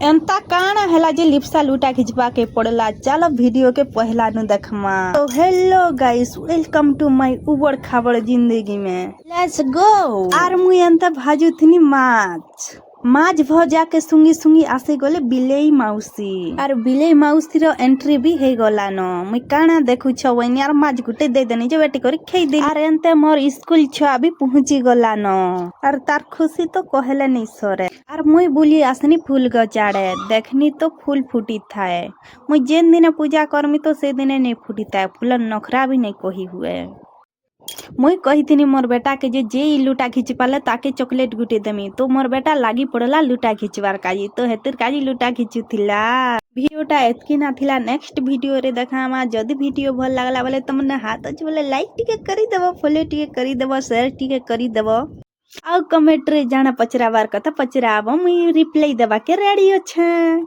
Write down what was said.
एंता काना हैला जे लिप्सा लूटा खिंचवा के पड़ला। चलो वीडियो के पहला नु देखमा। तो hello guys, welcome to my उबड़ खाबड़ जिंदगी में। Let's go. आर मुई एंता भाजुथनी माछ भजा के सुंगी सुंगी आसे गले बिलेई माउसी। आर बिलेई माउसी रो एंट्री भी हे गला न। मुई काना देखु छवनी आर माछ गुटे दे देनी जे बेटी करे खेई दे। आर एंते मोर स्कूल छुआ भी पहुंची गला न। आर तार खुशी तो कहले नहीं सरे। आर मुई बुली आसनी फूल गचाड़े देखनी तो फूल फूटी थाए। मुई जेन दिने पूजा करमी तो से दिने नहीं फूटी थाए। फूल नखरा भी नहीं कही हुए। मुई कही मोर बेटा के जे लूटा खिंच पाले ताके चॉकलेट गुटे देमी। तो मोर बेटा लागी पड़ला लूटा खिंचवार काजी। तो हेतिर काजी लूटा खिंचुथिला। वीडियोटा एतकी ना थिला। नेक्स्ट वीडियो रे देखामा। जदि वीडियो भल लागला बोले तुमने हाथ अच्छे बोले लाइक टिके करी देबो, फॉलो टिके करी देबो, शेयर टिके करी देबो। आउ कमेंट रे जाना पचरावार कथा पचराबो, मुई रिप्लाई देबा के रेडी अछि।